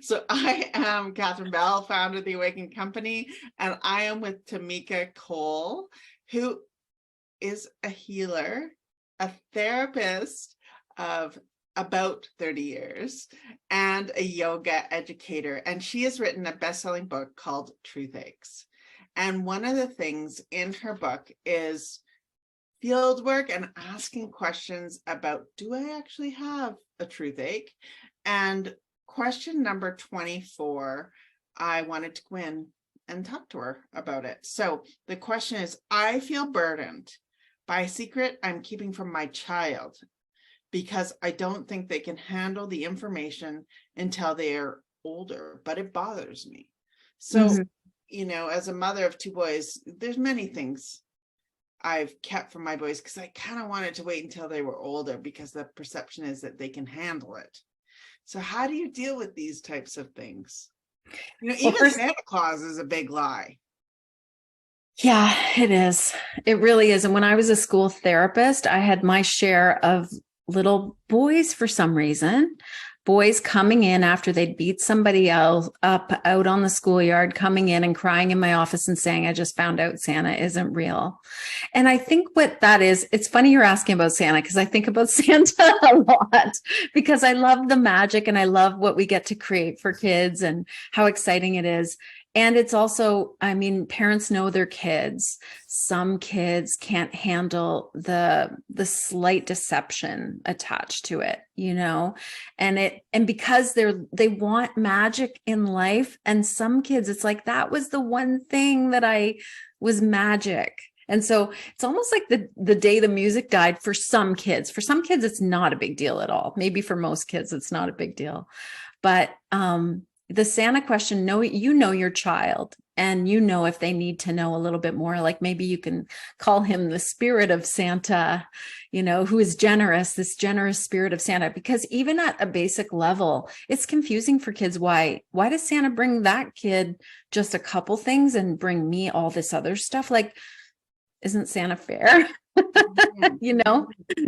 So I am Catherine Bell, founder of the Awakened Company, and I am with Tamika Cole, who is a healer, a therapist of about 30 years, and a yoga educator. And she has written a best-selling book called Truthaches. And one of the things in her book is field work and asking questions about, do I actually have a toothache? And question number 24, I wanted to go in and talk to her about it. So the question is, I feel burdened by a secret I'm keeping from my child because I don't think they can handle the information until they are older, but it bothers me. So, as a mother of two boys, there's many things I've kept from my boys because I kind of wanted to wait until they were older because the perception is that they can handle it. So how do you deal with these types of things? Even Santa Claus is a big lie. Yeah, it is. It really is. And when I was a school therapist, I had my share of little boys for some reason. Boys coming in after they'd beat somebody else up out on the schoolyard, coming in and crying in my office and saying, I just found out Santa isn't real. And I think what that is, it's funny you're asking about Santa because I think about Santa a lot because I love the magic and I love what we get to create for kids and how exciting it is. And it's also, parents know their kids. Some kids can't handle the slight deception attached to it, and because they want magic in life. And some kids, it's like, that was the one thing that I was magic. And so it's almost like the day the music died for some kids. For some kids, it's not a big deal at all. Maybe for most kids, it's not a big deal. But, the Santa question, your child and if they need to know a little bit more, like maybe you can call him the spirit of Santa, who is generous, this generous spirit of Santa, because even at a basic level, it's confusing for kids. Why does Santa bring that kid just a couple things and bring me all this other stuff? Like, isn't Santa fair?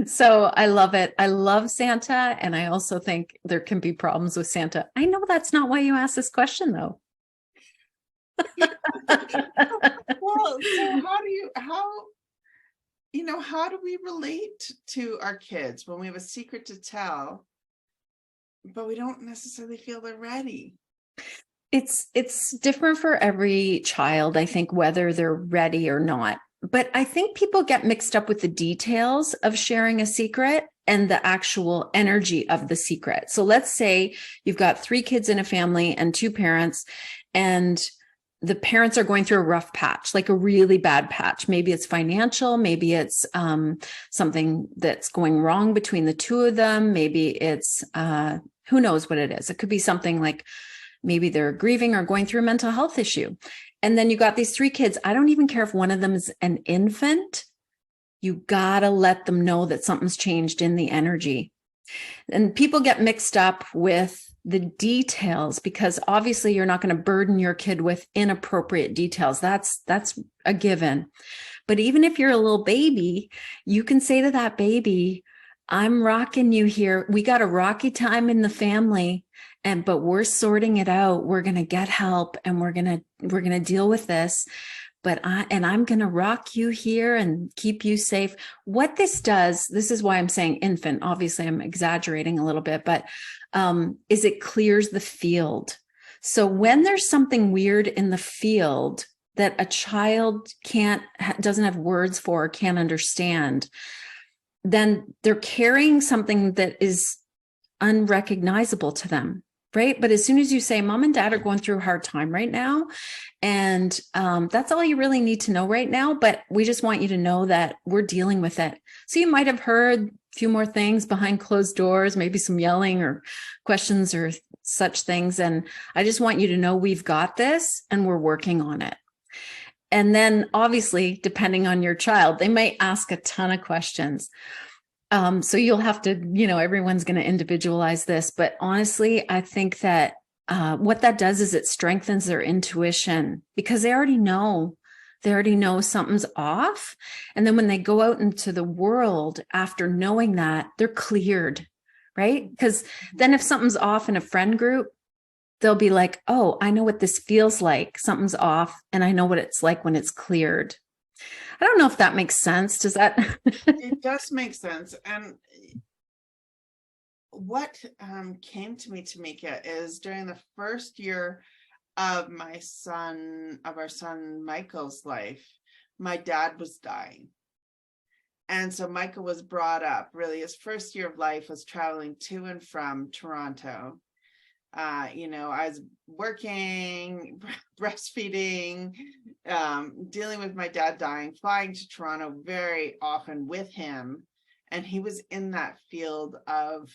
So I love it. I love Santa. And I also think there can be problems with Santa. I know that's not why you asked this question, though. Well, so how do we relate to our kids when we have a secret to tell, but we don't necessarily feel they're ready? It's different for every child, I think, whether they're ready or not. But I think people get mixed up with the details of sharing a secret and the actual energy of the secret. So let's say you've got 3 kids in a family and 2 parents, and the parents are going through a rough patch, like a really bad patch. Maybe it's financial, maybe it's something that's going wrong between the two of them. Maybe it's, who knows what it is. It could be something like maybe they're grieving or going through a mental health issue. And then you got these 3 kids. I don't even care if one of them is an infant. You gotta let them know that something's changed in the energy. And people get mixed up with the details because obviously you're not going to burden your kid with inappropriate details. That's a given. But even if you're a little baby, you can say to that baby, I'm rocking you here. We got a rocky time in the family. But we're sorting it out. We're going to get help and we're going to deal with this. But I'm going to rock you here and keep you safe. What this does, this is why I'm saying infant. Obviously, I'm exaggerating a little bit, but is it clears the field. So when there's something weird in the field that a child doesn't have words for, or can't understand, then they're carrying something that is unrecognizable to them. Right. But as soon as you say mom and dad are going through a hard time right now, and that's all you really need to know right now. But we just want you to know that we're dealing with it. So you might have heard a few more things behind closed doors, maybe some yelling or questions or such things. And I just want you to know we've got this and we're working on it. And then obviously, depending on your child, they might ask a ton of questions. So you'll have to, everyone's going to individualize this. But honestly, I think that what that does is it strengthens their intuition because they already know something's off. And then when they go out into the world after knowing that, they're cleared, right? Because then if something's off in a friend group, they'll be like, oh, I know what this feels like. Something's off. And I know what it's like when it's cleared. I don't know if that makes sense. Does that? It does make sense. And what came to me, Tamika, is during the first year of our son Michael's life, my dad was dying. And so Michael was brought up, really his first year of life was traveling to and from Toronto. I was working, breastfeeding, dealing with my dad dying, flying to Toronto very often with him. And he was in that field of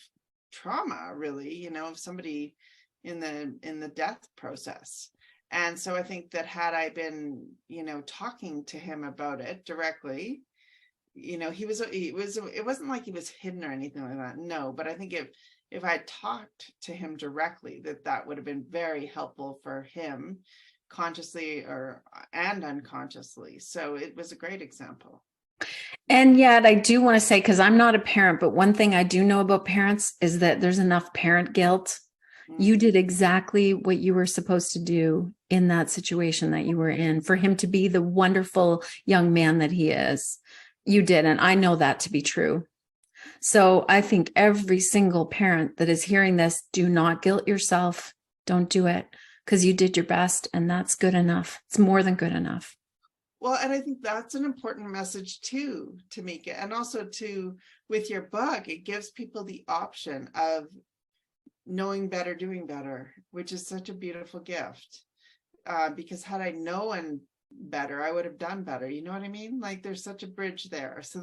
trauma, really, of somebody in the death process. And so I think that had I been, talking to him about it directly, it wasn't like he was hidden or anything like that. No, but I think if I talked to him directly, that would have been very helpful for him, consciously and unconsciously. So it was a great example. And yet I do want to say, because I'm not a parent, but one thing I do know about parents is that there's enough parent guilt. You did exactly what you were supposed to do in that situation that you were in for him to be the wonderful young man that he is. You did. And I know that to be true. So I think every single parent that is hearing this, do not guilt yourself. Don't do it, because you did your best and that's good enough. It's more than good enough. Well, and I think that's an important message too, Tamika, and also with your book, it gives people the option of knowing better, doing better, which is such a beautiful gift. Because had I known better, I would have done better. You know what I mean? Like there's such a bridge there. So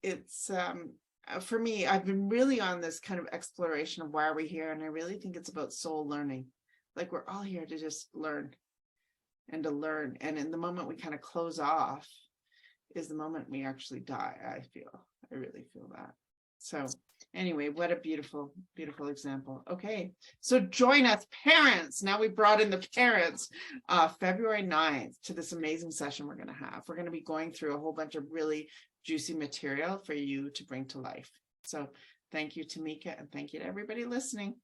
it's for me, I've been really on this kind of exploration of why are we here, and I really think it's about soul learning. Like we're all here to just learn and to learn, and in the moment we kind of close off is the moment we actually die. I really feel that. So anyway, what a beautiful, beautiful example. Okay, so join us, parents. Now we brought in the parents, February 9th to this amazing session we're going to have. We're going to be going through a whole bunch of really juicy material for you to bring to life. So thank you, Tamika, and thank you to everybody listening.